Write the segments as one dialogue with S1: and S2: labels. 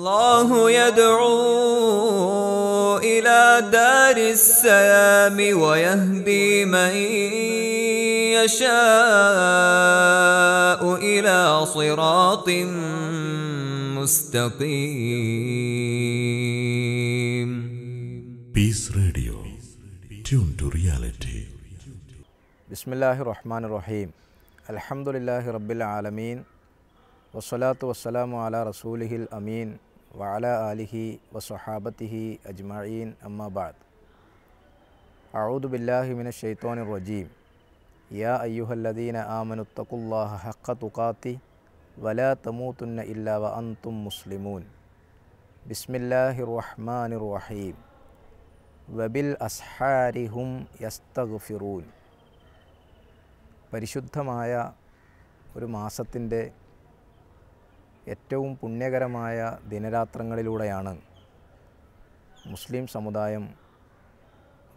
S1: الله يدعو إلى دار السلام ويهدي من يشاء إلى صراط مستقيم.
S2: Peace Radio. Tune to reality.
S3: ബിസ്മില്ലാഹിർ-റഹ്മാനിർ-റഹീം. അൽഹംദുലില്ലാഹി റബ്ബിൽ ആലമീൻ. വസ്സലാത്തു വസ്സലാമു അലാ റസൂലിഹിൽ അമീൻ വഅലാ ആലിഹി വസ്വഹാബത്തിഹി അജ്മഈൻ. അമ്മാ ബഅദ്. അഊദു ബില്ലാഹി മിനശ് ശൈത്വാനിർ റജീം. യാ അയ്യുഹല്ലദീന ആമനുത്തഖുല്ലാഹ ഹഖ്ക തുഖാതി വലാ തമൂതുന്ന ഇല്ലാ വഅൻതും മുസ്ലിമൂൻ. ബിസ്മില്ലാഹിർ റഹ്മാനിർ റഹീം. വബിൽ അസ്ഹാരി ഹും യസ്തഗ്ഫിറൂൻ. പരിശുദ്ധമായ ഒരു മാസത്തിൻ്റെ ഏറ്റവും പുണ്യകരമായ ദിനരാത്രങ്ങളിലൂടെയാണ് മുസ്ലിം സമുദായം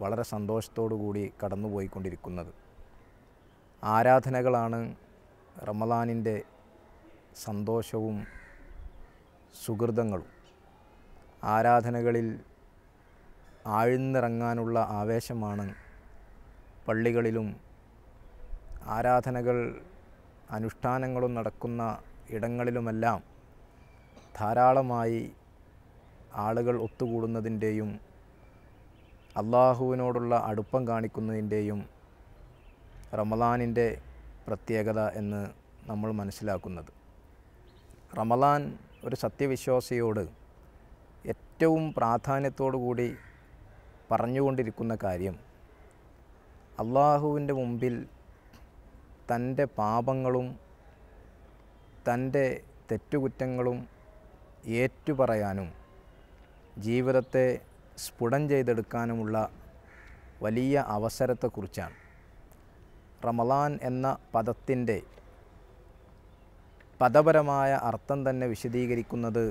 S3: വളരെ സന്തോഷത്തോടുകൂടി കടന്നുപോയിക്കൊണ്ടിരിക്കുന്നത്. ആരാധനകളാണ് റമളാനിൻ്റെ സന്തോഷവും സുഹൃതങ്ങളും. ആരാധനകളിൽ ആഴ്ന്നിറങ്ങാനുള്ള ആവേശമാണ് പള്ളികളിലും ആരാധനകൾ അനുഷ്ഠാനങ്ങളും നടക്കുന്ന ഇടങ്ങളിലുമെല്ലാം ധാരാളമായി ആളുകൾ ഒത്തുകൂടുന്നതിൻ്റെയും അള്ളാഹുവിനോടുള്ള അടുപ്പം കാണിക്കുന്നതിൻ്റെയും റമളാനിൻ്റെ പ്രത്യേകത എന്ന് നമ്മൾ മനസ്സിലാക്കുന്നത്. റമളാൻ ഒരു സത്യവിശ്വാസിയോട് ഏറ്റവും പ്രാധാന്യത്തോടു കൂടി പറഞ്ഞുകൊണ്ടിരിക്കുന്ന കാര്യം അള്ളാഹുവിൻ്റെ മുമ്പിൽ തൻ്റെ പാപങ്ങളും തൻ്റെ തെറ്റുകുറ്റങ്ങളും ഏറ്റുപറയാനും ജീവിതത്തെ സ്ഫുടം ചെയ്തെടുക്കാനുമുള്ള വലിയ അവസരത്തെക്കുറിച്ചാണ്. റമളാൻ എന്ന പദത്തിൻ്റെ പദപരമായ അർത്ഥം തന്നെ വിശദീകരിക്കുന്നത്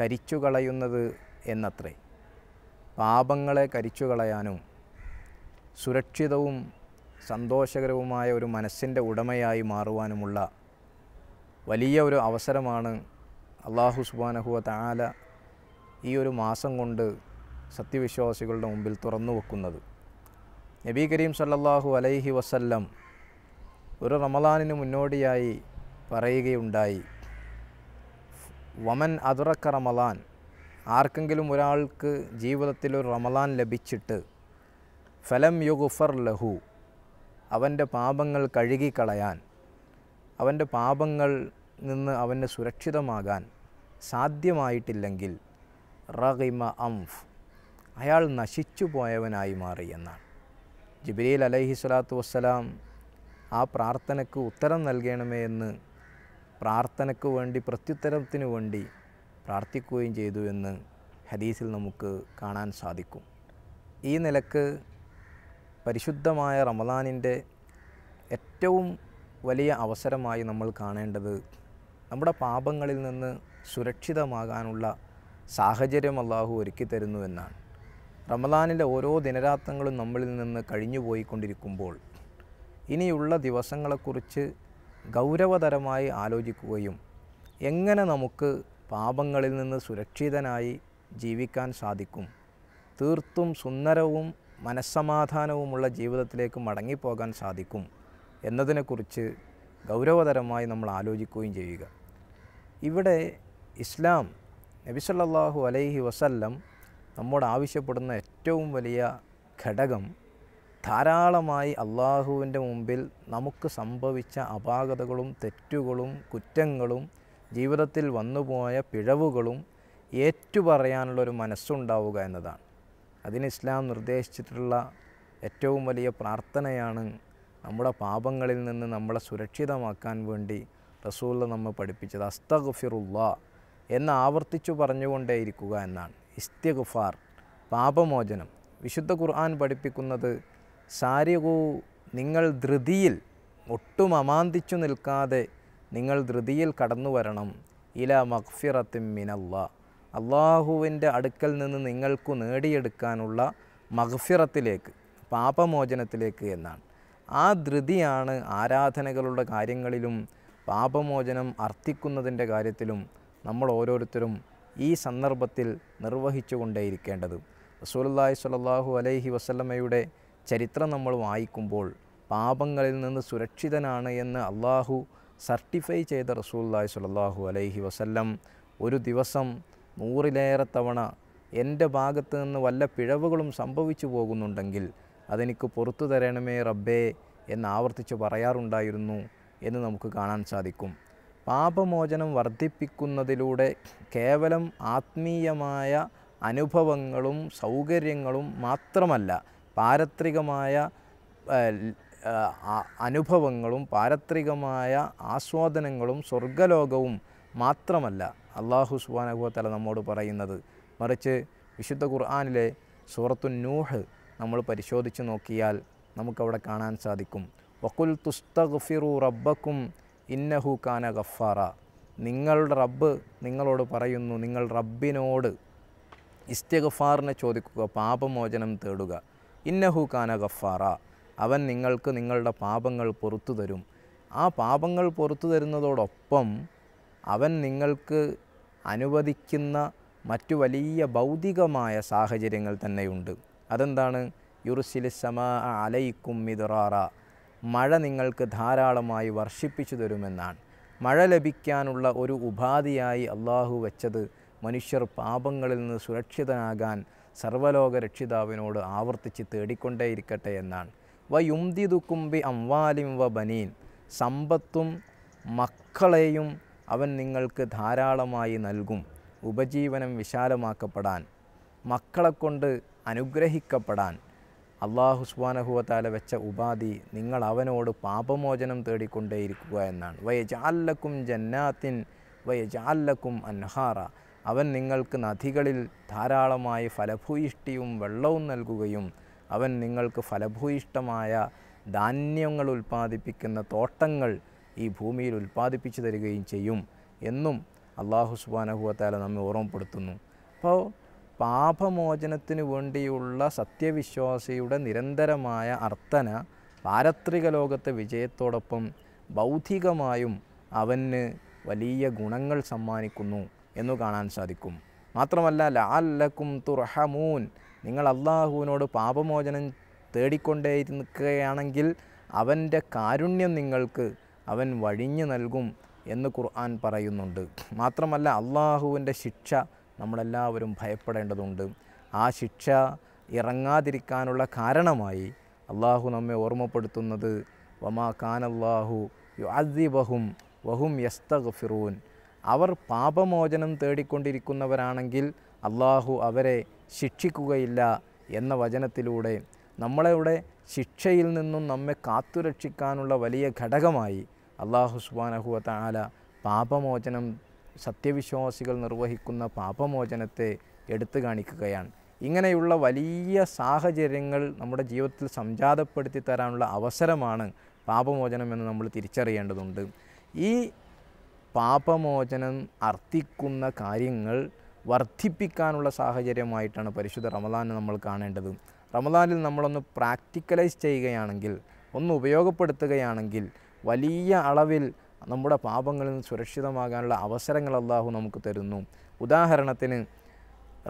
S3: കരിച്ചുകളയുന്നത് എന്നത്രേ. പാപങ്ങളെ കരിച്ചുകളയാനും സുരക്ഷിതവും സന്തോഷകരവുമായ ഒരു മനസ്സിൻ്റെ ഉടമയായി മാറുവാനുമുള്ള വലിയ ഒരു അവസരമാണ് അല്ലാഹു സുബ്ഹാനഹു വ തആല ഈ ഒരു മാസം കൊണ്ട് സത്യവിശ്വാസികളുടെ മുമ്പിൽ തുറന്നു വെക്കുന്നത്. നബി കരീം സല്ലല്ലാഹു അലൈഹി വസല്ലം ഒരു റമളാനിന് മുന്നോടിയായി പറയുകയുണ്ടായി, വമൻ അദ്റക റമളാൻ, ആർക്കെങ്കിലും ഒരാൾക്ക് ജീവിതത്തിൽ ഒരു റമളാൻ ലഭിച്ചിട്ട് ഫലം യുഗ്ഫർ ലഹു, അവൻ്റെ പാപങ്ങൾ കഴുകിക്കളയാൻ, അവൻ്റെ പാപങ്ങൾ നിന്ന് അവന് സുരക്ഷിതമാകാൻ സാധ്യമായിട്ടില്ലെങ്കിൽ റഗിമ അംഫ്, അയാൾ നശിച്ചു പോയവനായി മാറി എന്നാണ്. ജിബ്രീൽ അലൈഹി സ്വലാത്തു വസ്സലാം ആ പ്രാർത്ഥനയ്ക്ക് ഉത്തരം നൽകണമേ എന്ന് പ്രാർത്ഥനയ്ക്ക് വേണ്ടി പ്രത്യുത്തരത്തിന് വേണ്ടി പ്രാർത്ഥിക്കുകയും ചെയ്തു എന്ന് ഹദീസിൽ നമുക്ക് കാണാൻ സാധിക്കും. ഈ നിലക്ക് പരിശുദ്ധമായ റമളാനിൻ്റെ ഏറ്റവും വലിയ അവസരമായി നമ്മൾ കാണേണ്ടത് നമ്മുടെ പാപങ്ങളിൽ നിന്ന് സുരക്ഷിതമാകാനുള്ള സാഹചര്യം അല്ലാഹു ഒരുക്കി തരുന്നു എന്നാണ്. റമളാനിലെ ഓരോ ദിനരാത്രങ്ങളും നമ്മളിൽ നിന്ന് കഴിഞ്ഞു പോയിക്കൊണ്ടിരിക്കുമ്പോൾ ഇനിയുള്ള ദിവസങ്ങളെക്കുറിച്ച് ഗൗരവതരമായി ആലോചിക്കുകയും എങ്ങനെ നമുക്ക് പാപങ്ങളിൽ നിന്ന് സുരക്ഷിതനായി ജീവിക്കാൻ സാധിക്കും, തീർത്തും സുന്ദരവും മനസ്സമാധാനവുമുള്ള ജീവിതത്തിലേക്ക് മടങ്ങിപ്പോകാൻ സാധിക്കും എന്നതിനെക്കുറിച്ച് ഗൗരവതരമായി നമ്മൾ ആലോചിക്കുകയും ചെയ്യുക. ഇവിടെ ഇസ്ലാം നബി സല്ലല്ലാഹു അലൈഹി വസല്ലം നമ്മോട് ആവശ്യപ്പെടുന്ന ഏറ്റവും വലിയ ഘടകം ധാരാളമായി അള്ളാഹുവിൻ്റെ മുമ്പിൽ നമുക്ക് സംഭവിച്ച അപാകതകളും തെറ്റുകളും കുറ്റങ്ങളും ജീവിതത്തിൽ വന്നുപോയ പിഴവുകളും ഏറ്റുപറയാനുള്ളൊരു മനസ്സുണ്ടാവുക എന്നതാണ്. അതിന് ഇസ്ലാം നിർദ്ദേശിച്ചിട്ടുള്ള ഏറ്റവും വലിയ പ്രാർത്ഥനയാണ് നമ്മുടെ പാപങ്ങളിൽ നിന്ന് നമ്മളെ സുരക്ഷിതമാക്കാൻ വേണ്ടി റസൂൽ നമ്മെ പഠിപ്പിച്ചത്. അസ്തഗ്ഫിറുല്ലാ എന്ന് ആവർത്തിച്ചു പറഞ്ഞുകൊണ്ടേയിരിക്കുക എന്നാണ്. ഇസ്തിഗ്ഫാർ, പാപമോചനം. വിശുദ്ധ ഖുർആൻ പഠിപ്പിക്കുന്നത് സാരികൂ, നിങ്ങൾ ധൃതിയിൽ ഒട്ടും അമാന്തിച്ചു നിൽക്കാതെ നിങ്ങൾ ധൃതിയിൽ കടന്നു വരണം ഇലാ മഗ്ഫിറത്തിൻ മിനല്ലാ, അള്ളാഹുവിൻ്റെ അടുക്കൽ നിന്ന് നിങ്ങൾക്ക് നേടിയെടുക്കാനുള്ള മഗ്ഫിറത്തിലേക്ക്, പാപമോചനത്തിലേക്ക് എന്നാണ്. ആ ധൃതിയാണ് ആരാധനകളുടെ കാര്യങ്ങളിലും പാപമോചനം അർത്ഥിക്കുന്നതിൻ്റെ കാര്യത്തിലും നമ്മൾ ഓരോരുത്തരും ഈ സന്ദർഭത്തിൽ നിർവഹിച്ചു കൊണ്ടേയിരിക്കേണ്ടത്. റസൂലുള്ളാഹി സ്വല്ലല്ലാഹു അലൈഹി വസല്ലമയുടെ ചരിത്രം നമ്മൾ വായിക്കുമ്പോൾ പാപങ്ങളിൽ നിന്ന് സുരക്ഷിതനാണ് എന്ന് അള്ളാഹു സർട്ടിഫൈ ചെയ്ത റസൂലുള്ളാഹി സ്വല്ലല്ലാഹു അലൈഹി വസല്ലം ഒരു ദിവസം 100-ലേറെ തവണ എൻ്റെ ഭാഗത്ത് നിന്ന് വല്ല പിഴവുകളും സംഭവിച്ചു പോകുന്നുണ്ടെങ്കിൽ അതെനിക്ക് പുറത്തു തരണമേ റബ്ബേ എന്ന് ആവർത്തിച്ച് പറയാറുണ്ടായിരുന്നു എന്ന് നമുക്ക് കാണാൻ സാധിക്കും. പാപമോചനം വർദ്ധിപ്പിക്കുന്നതിലൂടെ കേവലം ആത്മീയമായ അനുഭവങ്ങളും സൗകര്യങ്ങളും മാത്രമല്ല, പാരത്രികമായ അനുഭവങ്ങളും പാരത്രികമായ ആസ്വാദനങ്ങളും സ്വർഗലോകവും മാത്രമല്ല അല്ലാഹു സുബ്ഹാനഹു വ തആല നമ്മോട് പറയുന്നത്. മറിച്ച് വിശുദ്ധ ഖുർആനിലെ സൂറത്തുൻ നൂഹ് നമ്മൾ പരിശോധിച്ച് നോക്കിയാൽ നമുക്കവിടെ കാണാൻ സാധിക്കും. വഖുൽ തുസ്തഗ്ഫിറു റബ്ബക്കും ഇന്നഹു കാന ഗഫാറ. നിങ്ങളുടെ റബ്ബ് നിങ്ങളോട് പറയുന്നു, നിങ്ങൾ റബ്ബിനോട് ഇസ്തിഗ്ഫാറിനെ ചോദിക്കുക, പാപമോചനം തേടുക. ഇന്നഹു കാന ഗഫാറ, അവൻ നിങ്ങൾക്ക് നിങ്ങളുടെ പാപങ്ങൾ പുറത്തു തരും. ആ പാപങ്ങൾ പുറത്തു തരുന്നതോടൊപ്പം അവൻ നിങ്ങൾക്ക് അനുവദിക്കുന്ന മറ്റു വലിയ ഭൗതികമായ സാഹചര്യങ്ങൾ തന്നെയുണ്ട്. അതെന്താണ്? യുർസിലിസ് സമാ അലൈക്കും മിദ്റാറ, മഴ നിങ്ങൾക്ക് ധാരാളമായി വർഷിപ്പിച്ചു തരുമെന്നാണ്. മഴ ലഭിക്കാനുള്ള ഒരു ഉപാധിയായി അള്ളാഹു വെച്ചത് മനുഷ്യർ പാപങ്ങളിൽ നിന്ന് സുരക്ഷിതനാകാൻ സർവ്വലോക രക്ഷിതാവിനോട് ആവർത്തിച്ച് തേടിക്കൊണ്ടേയിരിക്കട്ടെ എന്നാണ്. വയുംദിദുക്കും ബി അംവാലിം വ ബനീൻ, സമ്പത്തും മക്കളെയും അവൻ നിങ്ങൾക്ക് ധാരാളമായി നൽകും. ഉപജീവനം വിശാലമാക്കപ്പെടാൻ, മക്കളെക്കൊണ്ട് അനുഗ്രഹിക്കപ്പെടാൻ അല്ലാഹു സുബ്ഹാനഹു വ തആല വെച്ച ഉപാധി നിങ്ങൾ അവനോട് പാപമോചനം തേടിക്കൊണ്ടേയിരിക്കുക എന്നാണ്. വയജഅൽ ലക്കും ജന്നാത്തിൻ വയജഅൽ ലക്കും അൻഹാറ, അവൻ നിങ്ങൾക്ക് നദികളിൽ ധാരാളമായി ഫലഭൂയിഷ്ടിയും വെള്ളവും നൽകുകയും അവൻ നിങ്ങൾക്ക് ഫലഭൂയിഷ്ടമായ ധാന്യങ്ങൾ ഉൽപ്പാദിപ്പിക്കുന്ന തോട്ടങ്ങൾ ഈ ഭൂമിയിൽ ഉൽപ്പാദിപ്പിച്ചു തരികയും ചെയ്യും എന്നും അല്ലാഹു സുബ്ഹാനഹു വ തആല നമ്മെ ഓർമ്മപ്പെടുത്തുന്നു. അപ്പോൾ പാപമോചനത്തിന് വേണ്ടിയുള്ള സത്യവിശ്വാസിയുടെ നിരന്തരമായ അർത്ഥന പാരത്രിക ലോകത്തെ വിജയത്തോടൊപ്പം ഭൗതികമായും അവന് വലിയ ഗുണങ്ങൾ സമ്മാനിക്കുന്നു എന്നു കാണാൻ സാധിക്കും. മാത്രമല്ല ലഅല്ലക്കും തുർഹമൂൻ, നിങ്ങൾ അള്ളാഹുവിനോട് പാപമോചനം തേടിക്കൊണ്ടേയിരിക്കുകയാണെങ്കിൽ അവൻ്റെ കാരുണ്യം നിങ്ങൾക്ക് അവൻ വഴിഞ്ഞു നൽകും എന്ന് ഖുർആൻ പറയുന്നുണ്ട്. മാത്രമല്ല അള്ളാഹുവിൻ്റെ ശിക്ഷ നമ്മളെല്ലാവരും ഭയപ്പെടേണ്ടതുണ്ട്. ആ ശിക്ഷ ഇറങ്ങാതിരിക്കാനുള്ള കാരണമായി അള്ളാഹു നമ്മെ ഓർമ്മപ്പെടുത്തുന്നത് വമാ കാനല്ലാഹു യുഅദ്ദിബഹും വഹും യസ്തഗ്ഫിറൂൻ, അവർ പാപമോചനം തേടിക്കൊണ്ടിരിക്കുന്നവരാണെങ്കിൽ അള്ളാഹു അവരെ ശിക്ഷിക്കുകയില്ല എന്ന വചനത്തിലൂടെ നമ്മളുടെ ശിക്ഷയിൽ നിന്നും നമ്മെ കാത്തുരക്ഷിക്കാനുള്ള വലിയ ഘടകമായി അല്ലാഹു സുബ്ഹാനഹു വ തആല പാപമോചനം, സത്യവിശ്വാസികൾ നിർവഹിക്കുന്ന പാപമോചനത്തെ എടുത്തു കാണിക്കുകയാണ്. ഇങ്ങനെയുള്ള വലിയ സാഹചര്യങ്ങൾ നമ്മുടെ ജീവിതത്തിൽ സംജാതപ്പെടുത്തി തരാനുള്ള അവസരമാണ് പാപമോചനം എന്ന് നമ്മൾ തിരിച്ചറിയേണ്ടതുണ്ട്. ഈ പാപമോചനം അർത്ഥിക്കുന്ന കാര്യങ്ങൾ വർദ്ധിപ്പിക്കാനുള്ള സാഹചര്യമായിട്ടാണ് പരിശുദ്ധ റമദാനെ നമ്മൾ കാണേണ്ടത്. റമദാനിൽ നമ്മളൊന്ന് പ്രാക്ടിക്കലൈസ് ചെയ്യുകയാണെങ്കിൽ, ഒന്ന് ഉപയോഗപ്പെടുത്തുകയാണെങ്കിൽ വലിയ അളവിൽ നമ്മുടെ പാപങ്ങളിൽ നിന്ന് സുരക്ഷിതമാകാനുള്ള അവസരങ്ങൾ അല്ലാഹു നമുക്ക് തരുന്നു. ഉദാഹരണത്തിന്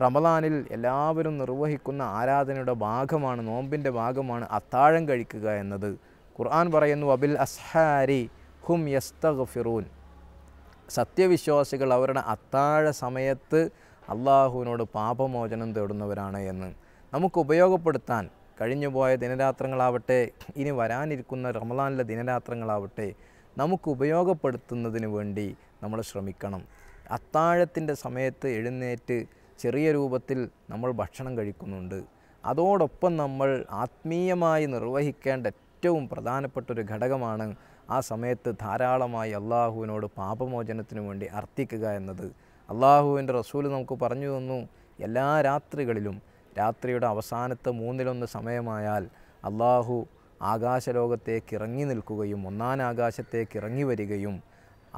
S3: റമദാനിൽ എല്ലാവരും നിർവഹിക്കുന്ന ആരാധനയുടെ ഭാഗമാണ്, നോമ്പിൻ്റെ ഭാഗമാണ് അത്താഴം കഴിക്കുക എന്നത്. ഖുർആൻ പറയുന്നു വബിൽ അസ്ഹാരി ഹും യസ്തഗ്ഫിറൂൻ, സത്യവിശ്വാസികൾ അവരുടെ അത്താഴ സമയത്ത് അള്ളാഹുവിനോട് പാപമോചനം തേടുന്നവരാണ് എന്ന്. നമുക്ക് ഉപയോഗപ്പെടുത്താൻ കഴിഞ്ഞുപോയ ദിനരാത്രങ്ങളാവട്ടെ, ഇനി വരാനിരിക്കുന്ന റമദാനിലെ ദിനരാത്രങ്ങളാവട്ടെ, നമുക്ക് ഉപയോഗപ്പെടുത്തുന്നതിന് വേണ്ടി നമ്മൾ ശ്രമിക്കണം. അത്താഴത്തിൻ്റെ സമയത്ത് എഴുന്നേറ്റ് ചെറിയ രൂപത്തിൽ നമ്മൾ ഭക്ഷണം കഴിക്കുന്നുണ്ട്. അതോടൊപ്പം നമ്മൾ ആത്മീയമായി നിർവഹിക്കേണ്ട ഏറ്റവും പ്രധാനപ്പെട്ടൊരു ഘടകമാണ് ആ സമയത്ത് ധാരാളമായി അള്ളാഹുവിനോട് പാപമോചനത്തിനു വേണ്ടി അർത്ഥിക്കുക എന്നത്. അള്ളാഹുവിൻ്റെ റസൂൽ നമുക്ക് പറഞ്ഞു തന്നു, എല്ലാ രാത്രികളിലും രാത്രിയുടെ അവസാനത്തെ 1/3 സമയമായാൽ അള്ളാഹു ആകാശലോകത്തേക്ക് ഇറങ്ങി നിൽക്കുകയും ഒന്നാം ആകാശത്തേക്ക് ഇറങ്ങി വരികയും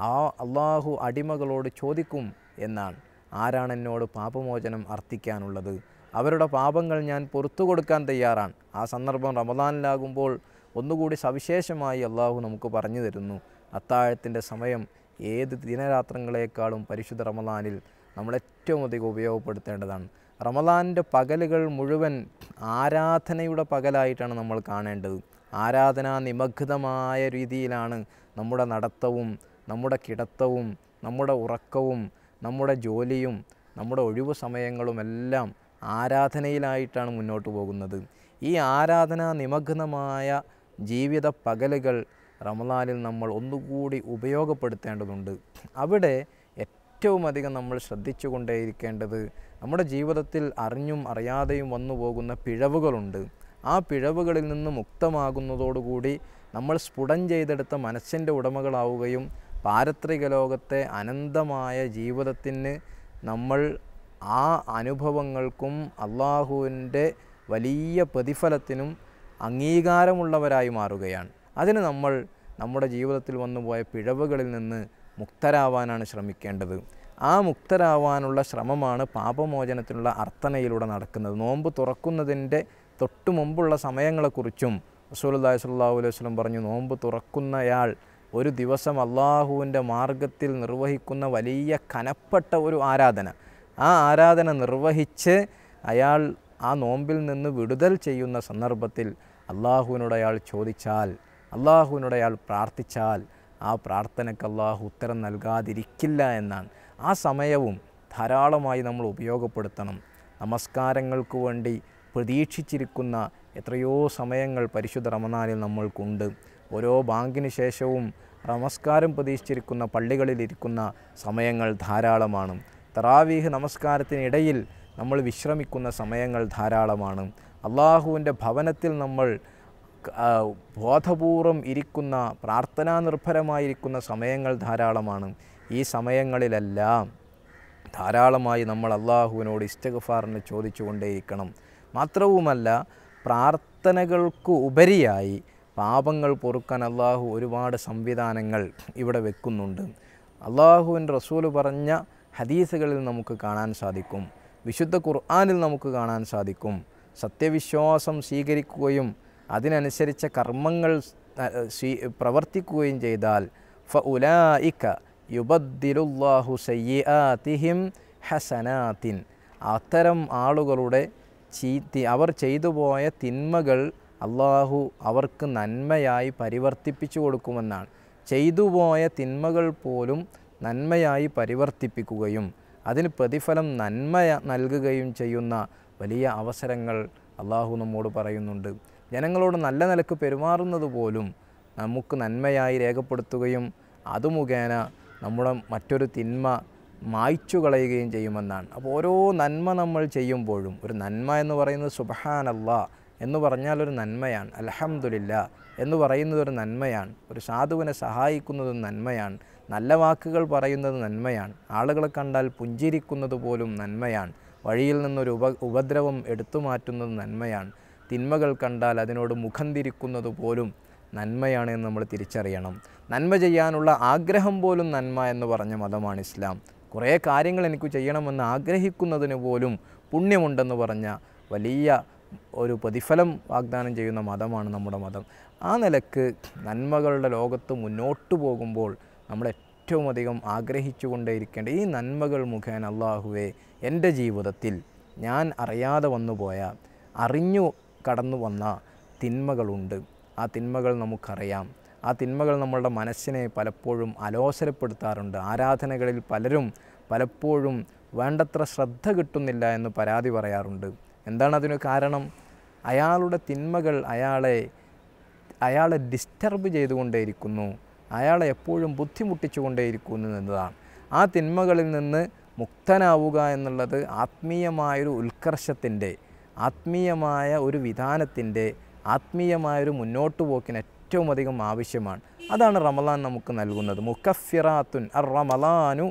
S3: ആ അള്ളാഹു അടിമകളോട് ചോദിക്കും എന്നാണ്, ആരാണ് എന്നോട് പാപമോചനം അർത്ഥിക്കാനുള്ളത്? അവരുടെ പാപങ്ങൾ ഞാൻ പുറത്തു കൊടുക്കാൻ തയ്യാറാണ്. ആ സന്ദർഭം റമദാനിലാകുമ്പോൾ ഒന്നുകൂടി സവിശേഷമായി അള്ളാഹു നമുക്ക് പറഞ്ഞു തരുന്നു, അത്താഴത്തിൻ്റെ സമയം ഏത് ദിനരാത്രങ്ങളെക്കാളും പരിശുദ്ധ റമദാനിൽ നമ്മൾ ഏറ്റവും അധികം ഉപയോഗപ്പെടുത്തേണ്ടതാണ്. റമദാനിൻ്റെ പകലുകൾ മുഴുവൻ ആരാധനയുടെ പകലായിട്ടാണ് നമ്മൾ കാണേണ്ടത്. ആരാധനാ നിമഗ്നമായ രീതിയിലാണ് നമ്മുടെ നടത്തവും നമ്മുടെ കിടത്തവും നമ്മുടെ ഉറക്കവും നമ്മുടെ ജോലിയും നമ്മുടെ ഒഴിവു സമയങ്ങളുമെല്ലാം ആരാധനയിലായിട്ടാണ് മുന്നോട്ട് പോകുന്നത്. ഈ ആരാധനാ നിമഗ്നമായ ജീവിത പകലുകൾ റമദാനിൽ നമ്മൾ ഒന്നുകൂടി ഉപയോഗപ്പെടുത്തേണ്ടതുണ്ട്. അവിടെ ഏറ്റവും അധികം നമ്മൾ ശ്രദ്ധിച്ചു കൊണ്ടേയിരിക്കേണ്ടത് നമ്മുടെ ജീവിതത്തിൽ അറിഞ്ഞും അറിയാതെയും വന്നു പോകുന്ന പിഴവുകളുണ്ട്. ആ പിഴവുകളിൽ നിന്ന് മുക്തമാകുന്നതോടുകൂടി നമ്മൾ സ്ഫുടം ചെയ്തെടുത്ത മനസ്സിൻ്റെ ഉടമകളാവുകയും പാരത്രിക ലോകത്തെ അനന്തമായ ജീവിതത്തിന് നമ്മൾ ആ അനുഭവങ്ങൾക്കും അള്ളാഹുവിൻ്റെ വലിയ പ്രതിഫലത്തിനും അംഗീകാരമുള്ളവരായി മാറുകയാണ്. അതിന് നമ്മൾ നമ്മുടെ ജീവിതത്തിൽ വന്നുപോയ പിഴവുകളിൽ നിന്ന് മുക്തരാവാനാണ് ശ്രമിക്കേണ്ടത്. ആ മുക്തരാവാനുള്ള ശ്രമമാണ് പാപമോചനത്തിനുള്ള അർത്ഥനയിലൂടെ നടക്കുന്നത്. നോമ്പ് തുറക്കുന്നതിൻ്റെ തൊട്ടു മുമ്പുള്ള സമയങ്ങളെക്കുറിച്ചും റസൂലുള്ളാഹി സ്വല്ലല്ലാഹു അലൈഹി വസല്ലം പറഞ്ഞു, നോമ്പ് തുറക്കുന്നയാൾ ഒരു ദിവസം അള്ളാഹുവിൻ്റെ മാർഗത്തിൽ നിർവഹിക്കുന്ന വലിയ കനപ്പെട്ട ഒരു ആരാധന, ആ ആരാധന നിർവഹിച്ച് അയാൾ ആ നോമ്പിൽ നിന്ന് വിടുതൽ ചെയ്യുന്ന സന്ദർഭത്തിൽ അള്ളാഹുവിനോട് അയാൾ ചോദിച്ചാൽ, അള്ളാഹുവിനോട് അയാൾ പ്രാർത്ഥിച്ചാൽ ആ പ്രാർത്ഥനയ്ക്ക് അള്ളാഹു ഉത്തരം നൽകാതിരിക്കില്ല എന്നാണ്. ആ സമയവും ധാരാളമായി നമ്മൾ ഉപയോഗപ്പെടുത്തണം. നമസ്കാരങ്ങൾക്ക് വേണ്ടി പ്രതീക്ഷിച്ചിരിക്കുന്ന എത്രയോ സമയങ്ങൾ പരിശുദ്ധ റമദാനിൽ നമ്മൾക്കുണ്ട്. ഓരോ ബാങ്കിന് ശേഷവും നമസ്കാരം പ്രതീക്ഷിച്ചിരിക്കുന്ന പള്ളികളിലിരിക്കുന്ന സമയങ്ങൾ ധാരാളമാണ്. തറാവീഹ് നമസ്കാരത്തിനിടയിൽ നമ്മൾ വിശ്രമിക്കുന്ന സമയങ്ങൾ ധാരാളമാണ്. അള്ളാഹുവിൻ്റെ ഭവനത്തിൽ നമ്മൾ ബോധപൂർവം ഇരിക്കുന്ന, പ്രാർത്ഥനാ നിർഭരമായിരിക്കുന്ന സമയങ്ങൾ ധാരാളമാണ്. ഈ സമയങ്ങളിലെല്ലാം ധാരാളമായി നമ്മൾ അള്ളാഹുവിനോട് ഇസ്തിഗ്ഫാറിന് ചോദിച്ചു കൊണ്ടേയിരിക്കണം. മാത്രവുമല്ല, പ്രാർത്ഥനകൾക്ക് ഉപരിയായി പാപങ്ങൾ പൊറുക്കാൻ അള്ളാഹു ഒരുപാട് സംവിധാനങ്ങൾ ഇവിടെ വെക്കുന്നുണ്ട്. അള്ളാഹുവിൻ്റെ റസൂൽ പറഞ്ഞ ഹദീസുകളിൽ നമുക്ക് കാണാൻ സാധിക്കും, വിശുദ്ധ ഖുർആനിൽ നമുക്ക് കാണാൻ സാധിക്കും. സത്യവിശ്വാസം സ്വീകരിക്കുകയും അതിനനുസരിച്ച കർമ്മങ്ങൾ പ്രവർത്തിക്കുകയും ചെയ്താൽ ഫഉലായിക യുബദ്ദിലുല്ലാഹു സയ്യിആതിഹിം ഹസനാത്തിൻ, അത്തരം ആളുകളുടെ അവർ ചെയ്തു പോയ തിന്മകൾ അള്ളാഹു അവർക്ക് നന്മയായി പരിവർത്തിപ്പിച്ചു കൊടുക്കുമെന്നാണ്. ചെയ്തുപോയ തിന്മകൾ പോലും നന്മയായി പരിവർത്തിപ്പിക്കുകയും അതിന് പ്രതിഫലം നന്മ നൽകുകയും ചെയ്യുന്ന വലിയ അവസരങ്ങൾ അള്ളാഹു നമ്മോട് പറയുന്നുണ്ട്. ജനങ്ങളോട് നല്ല നിലക്ക് പെരുമാറുന്നത് പോലും നമുക്ക് നന്മയായി രേഖപ്പെടുത്തുകയും അത് മുഖേന നമ്മുടെ മറ്റൊരു തിന്മ മായ്ച്ചു കളയുകയും ചെയ്യുമെന്നാണ്. അപ്പോൾ ഓരോ നന്മ നമ്മൾ ചെയ്യുമ്പോഴും, ഒരു നന്മ എന്ന് പറയുന്നത് സുബ്ഹാനല്ലാഹ് എന്ന് പറഞ്ഞാൽ ഒരു നന്മയാണ്, അൽഹംദുലില്ലാ എന്ന് പറയുന്നത് ഒരു നന്മയാണ്, ഒരു സാധുവിനെ സഹായിക്കുന്നത് നന്മയാണ്, നല്ല വാക്കുകൾ പറയുന്നത് നന്മയാണ്, ആളുകളെ കണ്ടാൽ പുഞ്ചിരിക്കുന്നത് പോലും നന്മയാണ്, വഴിയിൽ നിന്നൊരു ഉപദ്രവം എടുത്തു മാറ്റുന്നത് നന്മയാണ്, തിന്മകൾ കണ്ടാൽ അതിനോട് മുഖം തിരിക്കുന്നത് പോലും നന്മയാണ് എന്ന് നമ്മൾ തിരിച്ചറിയണം. നന്മ ചെയ്യാനുള്ള ആഗ്രഹം പോലും നന്മ എന്ന് പറഞ്ഞ മതമാണ് ഇസ്ലാം. കുറേ കാര്യങ്ങൾ എനിക്ക് ചെയ്യണമെന്ന് ആഗ്രഹിക്കുന്നതിന് പോലും പുണ്യമുണ്ടെന്ന് പറഞ്ഞ വലിയ ഒരു പ്രതിഫലം വാഗ്ദാനം ചെയ്യുന്ന മതമാണ് നമ്മുടെ മതം. ആ നിലക്ക് നന്മകളുടെ ലോകത്ത് മുന്നോട്ട് പോകുമ്പോൾ നമ്മൾ ഏറ്റവും അധികം ആഗ്രഹിച്ചു കൊണ്ടേയിരിക്കേണ്ട ഈ നന്മകൾ മുഖേന അള്ളാഹുവേ, എൻ്റെ ജീവിതത്തിൽ ഞാൻ അറിയാതെ വന്നുപോയ, അറിഞ്ഞു കടന്നു വന്ന തിന്മകളുണ്ട്. ആ തിന്മകൾ നമുക്കറിയാം. ആ തിന്മകൾ നമ്മളുടെ മനസ്സിനെ പലപ്പോഴും അലോസരപ്പെടുത്താറുണ്ട്. ആരാധനകളിൽ പലപ്പോഴും വേണ്ടത്ര ശ്രദ്ധ കിട്ടുന്നില്ല എന്ന് പരാതി പറയാറുണ്ട്. എന്താണ് അതിന് കാരണം? അയാളുടെ തിന്മകൾ അയാളെ ഡിസ്റ്റർബ് ചെയ്തുകൊണ്ടേയിരിക്കുന്നു, അയാളെ എപ്പോഴും ബുദ്ധിമുട്ടിച്ചുകൊണ്ടേയിരിക്കുന്നു എന്നതാണ്. ആ തിന്മകളിൽ നിന്ന് മുക്തനാവുക എന്നുള്ളത് ആത്മീയമായൊരു ഉത്കർഷത്തിൻ്റെ, ആത്മീയമായ ഒരു വിധാനത്തിൻ്റെ, ആത്മീയമായൊരു മുന്നോട്ട് പോക്കിന് ഏറ്റവും അധികം ആവശ്യമാണ്. അതാണ് റമളാൻ നമുക്ക് നൽകുന്നത്. മുക്കഫിറാത്തുൻ അർ റമളാനു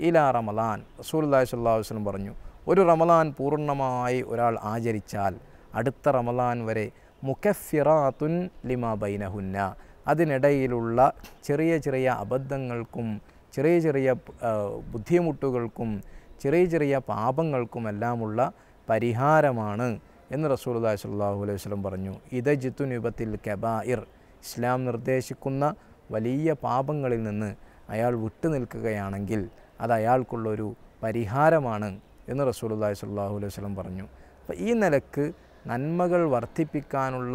S3: ഇലാ റമളാൻ. റസൂലുള്ളാഹി സ്വല്ലല്ലാഹു അലൈഹി വസല്ലം പറഞ്ഞു, ഒരു റമളാൻ പൂർണ്ണമായി ഒരാൾ ആചരിച്ചാൽ അടുത്ത റമളാൻ വരെ മുക്കഫിറാത്തുൻ ലിമാ ബൈനഹുന്ന, അതിനിടയിലുള്ള ചെറിയ ചെറിയ അബദ്ധങ്ങൾക്കും ചെറിയ ചെറിയ ബുദ്ധിമുട്ടുകൾക്കും ചെറിയ ചെറിയ പാപങ്ങൾക്കുമെല്ലാമുള്ള പരിഹാരമാണ് എന്ന് റസൂലുള്ളാഹി സ്വല്ലല്ലാഹു അലൈഹി വസല്ലം പറഞ്ഞു. ഇദജ്തുനിബത്തിൽ കബായിർ, ഇസ്ലാം നിർദ്ദേശിക്കുന്ന വലിയ പാപങ്ങളിൽ നിന്ന് അയാൾ വിട്ടു നിൽക്കുകയാണെങ്കിൽ അത് അയാൾക്കുള്ളൊരു പരിഹാരമാണ് എന്ന് റസൂലുള്ളാഹി സ്വല്ലല്ലാഹു അലൈഹി വസല്ലം പറഞ്ഞു. അപ്പോൾ ഈ നിലക്ക് നന്മകൾ വർദ്ധിപ്പിക്കാനുള്ള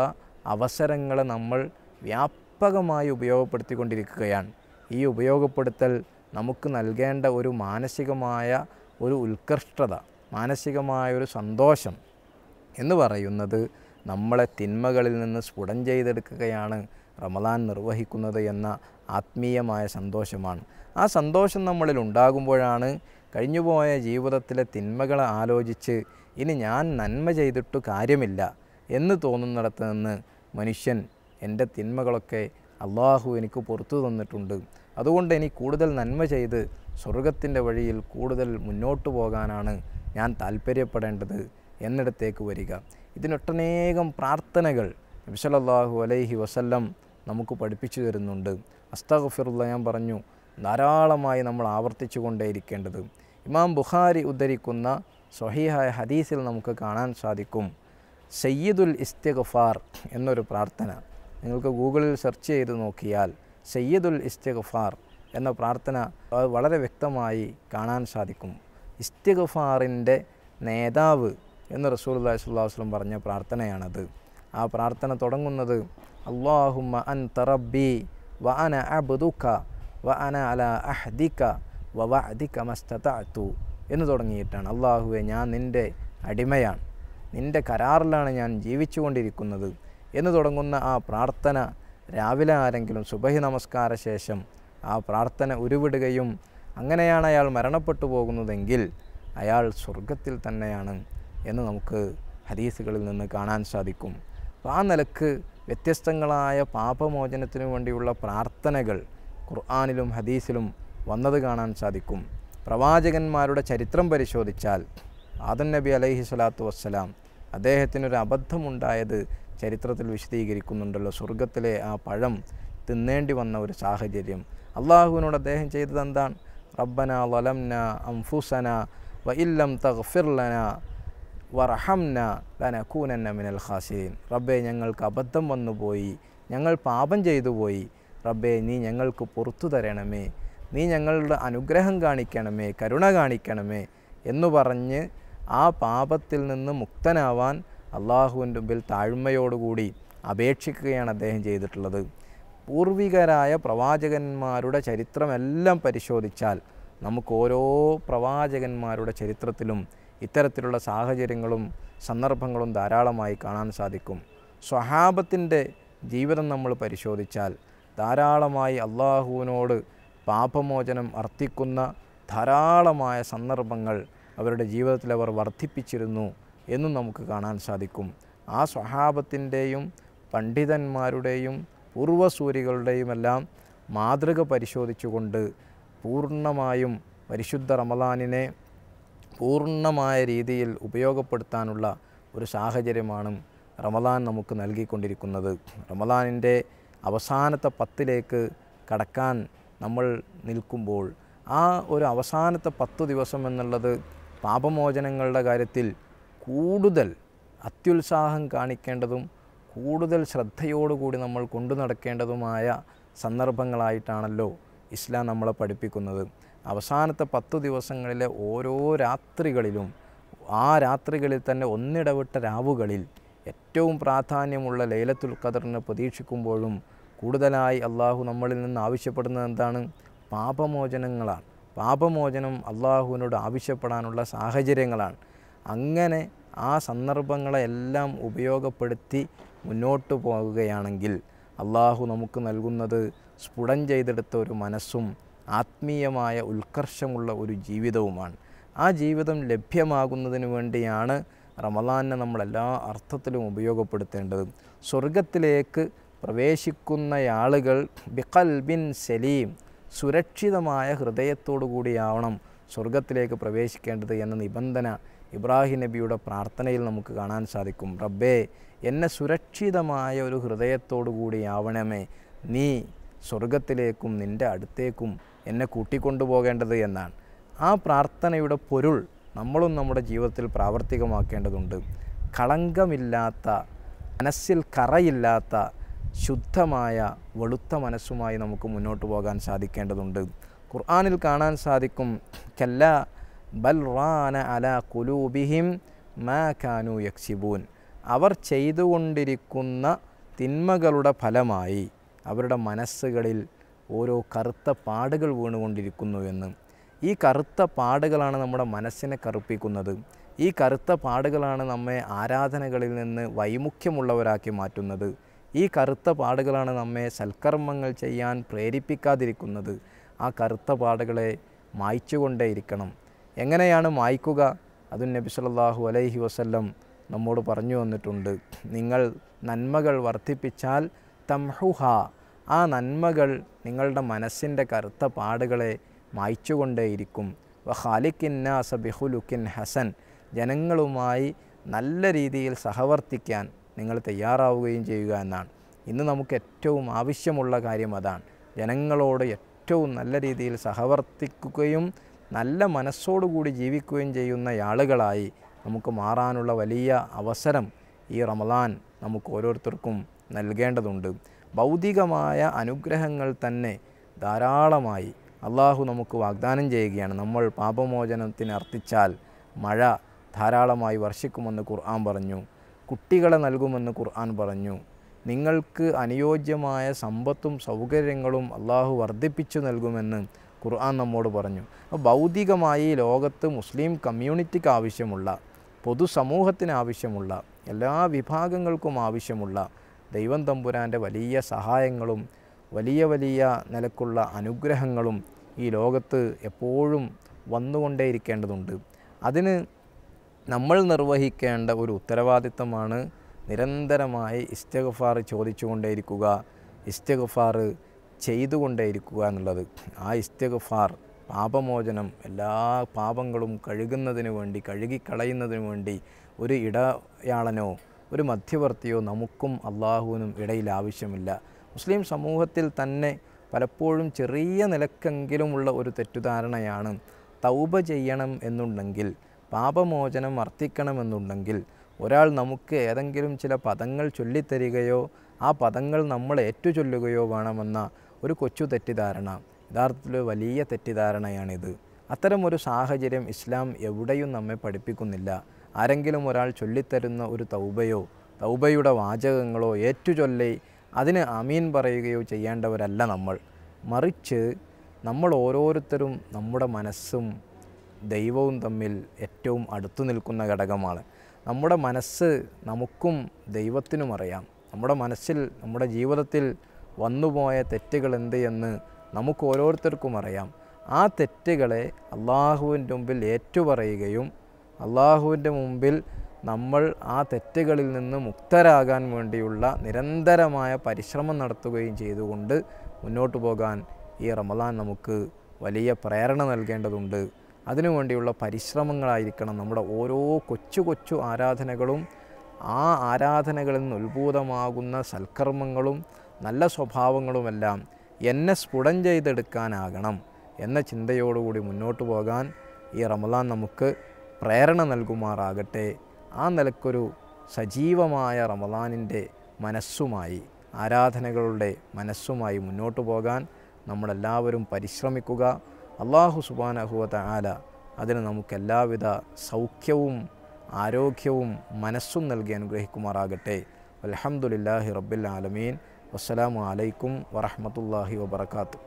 S3: അവസരങ്ങളെ നമ്മൾ വ്യാപകമായി ഉപയോഗപ്പെടുത്തിക്കൊണ്ടിരിക്കുകയാണ്. ഈ ഉപയോഗപ്പെടുത്തൽ നമുക്ക് നൽകേണ്ട ഒരു മാനസികമായ ഒരു ഉത്കൃഷ്ടത, മാനസികമായൊരു സന്തോഷം എന്ന് പറയുന്നത് നമ്മളെ തിന്മകളിൽ നിന്ന് സ്ഫുടം ചെയ്തെടുക്കുകയാണ് റമദാൻ നിർവഹിക്കുന്നത് എന്ന ആത്മീയമായ സന്തോഷമാണ്. ആ സന്തോഷം നമ്മളിൽ ഉണ്ടാകുമ്പോഴാണ് കഴിഞ്ഞുപോയ ജീവിതത്തിലെ തിന്മകളെ ആലോചിച്ച് ഇനി ഞാൻ നന്മ ചെയ്തിട്ടു കാര്യമില്ല എന്ന് തോന്നുന്നിടത്ത് നിന്ന് മനുഷ്യൻ എൻ്റെ തിന്മകളൊക്കെ അള്ളാഹു എനിക്ക് പുറത്തു തന്നിട്ടുണ്ട്, അതുകൊണ്ട് ഇനി കൂടുതൽ നന്മ ചെയ്ത് സ്വർഗത്തിൻ്റെ വഴിയിൽ കൂടുതൽ മുന്നോട്ട് പോകാനാണ് ഞാൻ താല്പര്യപ്പെടേണ്ടത് എന്നിടത്തേക്ക് വരിക. ഇതിനൊട്ടനേകം പ്രാർത്ഥനകൾ നബി സല്ലല്ലാഹു അലൈഹി വസല്ലം നമുക്ക് പഠിപ്പിച്ചു തരുന്നുണ്ട്. അസ്തഗ്ഫിറുല്ലാ ഞാൻ പറഞ്ഞു, ധാരാളമായി നമ്മൾ ആവർത്തിച്ചു കൊണ്ടേയിരിക്കേണ്ടത്. ഇമാം ബുഖാരി ഉദ്ധരിക്കുന്ന സ്വഹീഹായ ഹദീസിൽ നമുക്ക് കാണാൻ സാധിക്കും, സയ്യിദുൽ ഇസ്തിഗ്ഫാർ എന്നൊരു പ്രാർത്ഥന. നിങ്ങൾക്ക് ഗൂഗിളിൽ സെർച്ച് ചെയ്ത് നോക്കിയാൽ സയ്യിദുൽ ഇസ്തിഗ്ഫാർ എന്ന പ്രാർത്ഥന വളരെ വ്യക്തമായി കാണാൻ സാധിക്കും. ഇസ്തിഗ്ഫാറിൻ്റെ നേതാവ് എന്ന് റസൂലുള്ളാഹി സ്വല്ലല്ലാഹു അലൈഹി വസല്ലം പറഞ്ഞ പ്രാർത്ഥനയാണത്. ആ പ്രാർത്ഥന തുടങ്ങുന്നത് അല്ലാഹുമ്മ അൻത റബ്ബി വ അന അബ്ദുക വ അന അലാ അഹ്ദിക വ വഅദിക മസ്തതഅതു എന്ന് തുടങ്ങിയിട്ടാണ്. അല്ലാഹുവേ, ഞാൻ നിൻ്റെ അടിമയാണ്, നിൻ്റെ കരാറിലാണ് ഞാൻ ജീവിച്ചു കൊണ്ടിരിക്കുന്നത് എന്ന് തുടങ്ങുന്ന ആ പ്രാർത്ഥന രാവിലെ ആരെങ്കിലും സുബഹി നമസ്കാര ശേഷം ആ പ്രാർത്ഥന ഉരുവിടുകയും അങ്ങനെയാണ് അയാൾ മരണപ്പെട്ടു പോകുന്നതെങ്കിൽ അയാൾ സ്വർഗത്തിൽ തന്നെയാണ് എന്ന് നമുക്ക് ഹദീസുകളിൽ നിന്ന് കാണാൻ സാധിക്കും. അപ്പോൾ ആ നിലക്ക് വ്യത്യസ്തങ്ങളായ പാപമോചനത്തിനു വേണ്ടിയുള്ള പ്രാർത്ഥനകൾ ഖുർആനിലും ഹദീസിലും വന്നത് കാണാൻ സാധിക്കും. പ്രവാചകന്മാരുടെ ചരിത്രം പരിശോധിച്ചാൽ ആദം നബി അലൈഹി സ്വലാത്തു വസ്സലാം അദ്ദേഹത്തിനൊരു അബദ്ധമുണ്ടായത് ചരിത്രത്തിൽ വിശദീകരിക്കുന്നുണ്ടല്ലോ. സ്വർഗത്തിലെ ആ പഴം തിന്നേണ്ടി വന്ന ഒരു സാഹചര്യം അള്ളാഹുവിനോട് അദ്ദേഹം ചെയ്തത് എന്താണ്? റബ്ബന വലംന അംഫുസന വ ഇല്ലം തഗ്ഫിർ ലന വറഹംന ലനകൂനന്ന മിനൽ ഖാസിരീൻ. റബ്ബേ, ഞങ്ങൾക്ക് അബദ്ധം വന്നുപോയി, ഞങ്ങൾ പാപം ചെയ്തു പോയി. റബ്ബേ, നീ ഞങ്ങൾക്ക് പുറത്തു തരണമേ, നീ ഞങ്ങളുടെ അനുഗ്രഹം കാണിക്കണമേ, കരുണ കാണിക്കണമേ എന്ന് പറഞ്ഞ് ആ പാപത്തിൽ നിന്ന് മുക്തനാവാൻ അള്ളാഹുവിൻ്റെ മുമ്പിൽ താഴ്മയോടുകൂടി അപേക്ഷിക്കുകയാണ് അദ്ദേഹം ചെയ്തിട്ടുള്ളത്. പൂർവികരായ പ്രവാചകന്മാരുടെ ചരിത്രമെല്ലാം പരിശോധിച്ചാൽ നമുക്ക് ഓരോ പ്രവാചകന്മാരുടെ ചരിത്രത്തിലും ഇത്തരത്തിലുള്ള സാഹചര്യങ്ങളും സന്ദർഭങ്ങളും ധാരാളമായി കാണാൻ സാധിക്കും. സ്വഹാബത്തിൻ്റെ ജീവിതം നമ്മൾ പരിശോധിച്ചാൽ ധാരാളമായി അള്ളാഹുവിനോട് പാപമോചനം അർത്ഥിക്കുന്ന ധാരാളമായ സന്ദർഭങ്ങൾ അവരുടെ ജീവിതത്തിൽ അവർ വർദ്ധിപ്പിച്ചിരുന്നു എന്നും നമുക്ക് കാണാൻ സാധിക്കും. ആ സ്വഹാബത്തിൻ്റെയും പണ്ഡിതന്മാരുടെയും പൂർവ്വസൂരികളുടെയുമെല്ലാം മാതൃക പരിശോധിച്ചുകൊണ്ട് പൂർണ്ണമായും പരിശുദ്ധ റമദാനിനെ പൂർണ്ണമായ രീതിയിൽ ഉപയോഗപ്പെടുത്താനുള്ള ഒരു സാഹചര്യമാണ് റമദാൻ നമുക്ക് നൽകിക്കൊണ്ടിരിക്കുന്നത്. റമദാനിൻ്റെ അവസാനത്തെ 10ലേക്ക് കടക്കാൻ നമ്മൾ നിൽക്കുമ്പോൾ ആ ഒരു അവസാനത്തെ 10 ദിവസം എന്നുള്ളത് പാപമോചനങ്ങളുടെ കാര്യത്തിൽ കൂടുതൽ അത്യുത്സാഹം കാണിക്കേണ്ടതും കൂടുതൽ ശ്രദ്ധയോടുകൂടി നമ്മൾ കൊണ്ടു നടക്കേണ്ടതുമായ സന്ദർഭങ്ങളായിട്ടാണല്ലോ ഇസ്ലാം നമ്മളെ പഠിപ്പിക്കുന്നത്. അവസാനത്തെ 10 ദിവസങ്ങളിലെ ഓരോ രാത്രികളിലും ആ രാത്രികളിൽ തന്നെ ഒന്നിടവിട്ട രാവുകളിൽ ഏറ്റവും പ്രാധാന്യമുള്ള ലൈലത്തുൽ ഖദറിനെ പ്രതീക്ഷിക്കുമ്പോഴും കൂടുതലായി അള്ളാഹു നമ്മളിൽ നിന്ന് ആവശ്യപ്പെടുന്നത് എന്താണ്? പാപമോചനങ്ങളാണ്. പാപമോചനം അള്ളാഹുവിനോട് ആവശ്യപ്പെടാനുള്ള സാഹചര്യങ്ങളാണ്. അങ്ങനെ ആ സന്ദർഭങ്ങളെല്ലാം ഉപയോഗപ്പെടുത്തി മുന്നോട്ട് പോകുകയാണെങ്കിൽ അള്ളാഹു നമുക്ക് നൽകുന്നത് സ്ഫുടം ചെയ്തെടുത്ത ഒരു മനസ്സും ആത്മീയമായ ഉത്കർഷമുള്ള ഒരു ജീവിതവുമാണ്. ആ ജീവിതം ലഭ്യമാകുന്നതിന് വേണ്ടിയാണ് റമദാനിനെ നമ്മളെല്ലാ അർത്ഥത്തിലും ഉപയോഗപ്പെടുത്തേണ്ടത്. സ്വർഗത്തിലേക്ക് പ്രവേശിക്കുന്ന ആളുകൾ ബിഖൽബിൻ സലീം, സുരക്ഷിതമായ ഹൃദയത്തോടു കൂടിയാവണം സ്വർഗത്തിലേക്ക് പ്രവേശിക്കേണ്ടത് എന്ന നിബന്ധന ഇബ്രാഹിം നബിയുടെ പ്രാർത്ഥനയിൽ നമുക്ക് കാണാൻ സാധിക്കും. റബ്ബേ, എന്നെ സുരക്ഷിതമായ ഒരു ഹൃദയത്തോടു കൂടിയാവണമേ നീ സ്വർഗത്തിലേക്കും നിൻ്റെ അടുത്തേക്കും എന്നെ കൂട്ടിക്കൊണ്ടുപോകേണ്ടത് എന്നാണ്. ആ പ്രാർത്ഥനയുടെ പൊരുൾ നമ്മളും നമ്മുടെ ജീവിതത്തിൽ പ്രാവർത്തികമാക്കേണ്ടതുണ്ട്. കളങ്കമില്ലാത്ത, മനസ്സിൽ കറയില്ലാത്ത, ശുദ്ധമായ വെളുത്ത മനസ്സുമായി നമുക്ക് മുന്നോട്ട് പോകാൻ സാധിക്കേണ്ടതുണ്ട്. ഖുർആനിൽ കാണാൻ സാധിക്കും, കല്ല ബൽ റാന അലാ ഖുലൂബിഹിം മാ കാനൂ യക്സിബൂൻ, അവർ ചെയ്തുകൊണ്ടിരിക്കുന്ന തിന്മകളുടെ ഫലമായി അവരുടെ മനസ്സുകളിൽ ഓരോ കറുത്ത പാടുകൾ വീണുകൊണ്ടിരിക്കുന്നുവെന്ന്. ഈ കറുത്ത പാടുകളാണ് നമ്മുടെ മനസ്സിനെ കറുപ്പിക്കുന്നത്. ഈ കറുത്ത പാടുകളാണ് നമ്മെ ആരാധനകളിൽ നിന്ന് വൈമുഖ്യമുള്ളവരാക്കി മാറ്റുന്നത്. ഈ കറുത്ത പാടുകളാണ് നമ്മെ സൽക്കർമ്മങ്ങൾ ചെയ്യാൻ പ്രേരിപ്പിക്കാതിരിക്കുന്നത്. ആ കറുത്ത പാടുകളെ മായ്ച്ചുകൊണ്ടേയിരിക്കണം. എങ്ങനെയാണ് മായ്ക്കുക? അതും നബി സല്ലല്ലാഹു അലൈഹി വസല്ലം നമ്മോട് പറഞ്ഞു വന്നിട്ടുണ്ട്. നിങ്ങൾ നന്മകൾ വർദ്ധിപ്പിച്ചാൽ തംഹുഹ, ആ നന്മകൾ നിങ്ങളുടെ മനസ്സിൻ്റെ കറുത്ത പാടുകളെ മായ്ച്ചുകൊണ്ടേയിരിക്കും. വഖാലിഖിന്നാസ ബിഖുലുഖിൻ ഹസൻ, ജനങ്ങളുമായി നല്ല രീതിയിൽ സഹവർത്തിക്കാൻ നിങ്ങൾ തയ്യാറാവുകയും ചെയ്യുക എന്നാണ്. ഇന്ന് നമുക്ക് ഏറ്റവും ആവശ്യമുള്ള കാര്യം അതാണ്. ജനങ്ങളോട് ഏറ്റവും നല്ല രീതിയിൽ സഹവർത്തിക്കുകയും നല്ല മനസ്സോടുകൂടി ജീവിക്കുകയും ചെയ്യുന്ന ആളുകളായി നമുക്ക് മാറാനുള്ള വലിയ അവസരം ഈ റമളാൻ നമുക്ക് ഓരോരുത്തർക്കും നൽകേണ്ടതുണ്ട്. ഭൗതികമായ അനുഗ്രഹങ്ങൾ തന്നെ ധാരാളമായി അള്ളാഹു നമുക്ക് വാഗ്ദാനം ചെയ്യുകയാണ്. നമ്മൾ പാപമോചനത്തിന് അർത്ഥിച്ചാൽ മഴ ധാരാളമായി വർഷിക്കുമെന്ന് ഖുർആൻ പറഞ്ഞു. കുട്ടികളെ നൽകുമെന്ന് ഖുർആൻ പറഞ്ഞു. നിങ്ങൾക്ക് അനുയോജ്യമായ സമ്പത്തും സൗകര്യങ്ങളും അള്ളാഹു വർദ്ധിപ്പിച്ചു നൽകുമെന്ന് ഖുർആൻ നമ്മോട് പറഞ്ഞു. അപ്പോൾ ഭൗതികമായി ലോകത്ത് മുസ്ലിം കമ്മ്യൂണിറ്റിക്ക് ആവശ്യമുള്ള, പൊതുസമൂഹത്തിന് ആവശ്യമുള്ള, എല്ലാ വിഭാഗങ്ങൾക്കും ആവശ്യമുള്ള ദൈവം തമ്പുരാൻ്റെ വലിയ സഹായങ്ങളും വലിയ വലിയ നിലക്കുള്ള അനുഗ്രഹങ്ങളും ഈ ലോകത്ത് എപ്പോഴും വന്നുകൊണ്ടേയിരിക്കേണ്ടതുണ്ട്. അതിന് നമ്മൾ നിർവഹിക്കേണ്ട ഒരു ഉത്തരവാദിത്തമാണ് നിരന്തരമായി ഇസ്തിഗ്ഫാർ ചോദിച്ചുകൊണ്ടേയിരിക്കുക, ഇസ്തിഗ്ഫാർ ചെയ്തുകൊണ്ടേയിരിക്കുക എന്നുള്ളത്. ആ ഇസ്തിഗ്ഫാർ, പാപമോചനം, എല്ലാ പാപങ്ങളും കഴുകുന്നതിന് വേണ്ടി, കഴുകിക്കളയുന്നതിന് വേണ്ടി ഒരു ഇടയാളനോ ഒരു മധ്യവർത്തിയോ നമുക്കും അള്ളാഹുവിനും ഇടയിൽ ആവശ്യമില്ല. മുസ്ലിം സമൂഹത്തിൽ തന്നെ പലപ്പോഴും ചെറിയ നിലക്കെങ്കിലുമുള്ള ഒരു തെറ്റുധാരണയാണ്, തൗബ ചെയ്യണം എന്നുണ്ടെങ്കിൽ, പാപമോചനം അർത്ഥിക്കണമെന്നുണ്ടെങ്കിൽ ഒരാൾ നമുക്ക് ഏതെങ്കിലും ചില പദങ്ങൾ ചൊല്ലിത്തരികയോ ആ പദങ്ങൾ നമ്മൾ ഏറ്റുചൊല്ലുകയോ വേണമെന്ന ഒരു കൊച്ചു തെറ്റിദ്ധാരണ. യഥാർത്ഥത്തിൽ വലിയ തെറ്റിദ്ധാരണയാണിത്. അത്തരമൊരു സാഹചര്യം ഇസ്ലാം എവിടെയും നമ്മെ പഠിപ്പിക്കുന്നില്ല. ആരെങ്കിലും ഒരാൾ ചൊല്ലിത്തരുന്ന ഒരു തൗബയോ തൗബയുടെ വാചകങ്ങളോ ഏറ്റുചൊല്ലി അതിന് ആമീൻ പറയുകയോ ചെയ്യേണ്ടവരല്ല നമ്മൾ. മറിച്ച് നമ്മൾ ഓരോരുത്തരും നമ്മുടെ മനസ്സും ദൈവവും തമ്മിൽ ഏറ്റവും അടുത്തു നിൽക്കുന്ന ഘടകമാണ്. നമ്മുടെ മനസ്സ് നമുക്കും ദൈവത്തിനും അറിയാം. നമ്മുടെ മനസ്സിൽ, നമ്മുടെ ജീവിതത്തിൽ വന്നുപോയ തെറ്റുകൾ എന്ത് എന്ന് നമുക്ക് ഓരോരുത്തർക്കും അറിയാം. ആ തെറ്റുകളെ അള്ളാഹുവിൻ്റെ മുമ്പിൽ ഏറ്റുപറയുകയും അള്ളാഹുവിൻ്റെ മുമ്പിൽ നമ്മൾ ആ തെറ്റുകളിൽ നിന്ന് മുക്തരാകാൻ വേണ്ടിയുള്ള നിരന്തരമായ പരിശ്രമം നടത്തുകയും ചെയ്തുകൊണ്ട് മുന്നോട്ട് പോകാൻ ഈ റമളാൻ നമുക്ക് വലിയ പ്രേരണ നൽകേണ്ടതുണ്ട്. അതിനുവേണ്ടിയുള്ള പരിശ്രമങ്ങളായിരിക്കണം നമ്മുടെ ഓരോ കൊച്ചു കൊച്ചു ആരാധനകളും. ആ ആരാധനകളിൽ നിന്ന് ഉത്ഭൂതമാകുന്ന സൽക്കർമ്മങ്ങളും നല്ല സ്വഭാവങ്ങളുമെല്ലാം എന്നെ സ്ഫുടം ചെയ്തെടുക്കാനാകണം എന്ന ചിന്തയോടുകൂടി മുന്നോട്ട് പോകാൻ ഈ റമളാൻ നമുക്ക് പ്രേരണ നൽകുമാറാകട്ടെ. ആ നിലക്കൊരു സജീവമായ റമളാനിൻ്റെ മനസ്സുമായി, ആരാധനകളുടെ മനസ്സുമായി മുന്നോട്ട് പോകാൻ നമ്മളെല്ലാവരും പരിശ്രമിക്കുക. അല്ലാഹു സുബ്ഹാനഹു വ തആല അതിന് നമുക്ക് എല്ലാവിധ സൗഖ്യവും ആരോഗ്യവും മനസ്സും നൽകി അനുഗ്രഹിക്കുമാറാകട്ടെ. അൽഹംദുലില്ലാഹി റബ്ബിൽ ആലമീൻ. വസ്സലാമു അലൈക്കും വറഹ്മത്തുള്ളാഹി വബറകാതുഹു.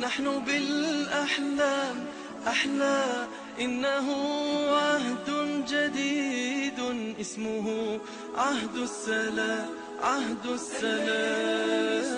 S4: نحن بالأحلام أحلى إنه عهد جديد اسمه عهد السلام عهد السلام.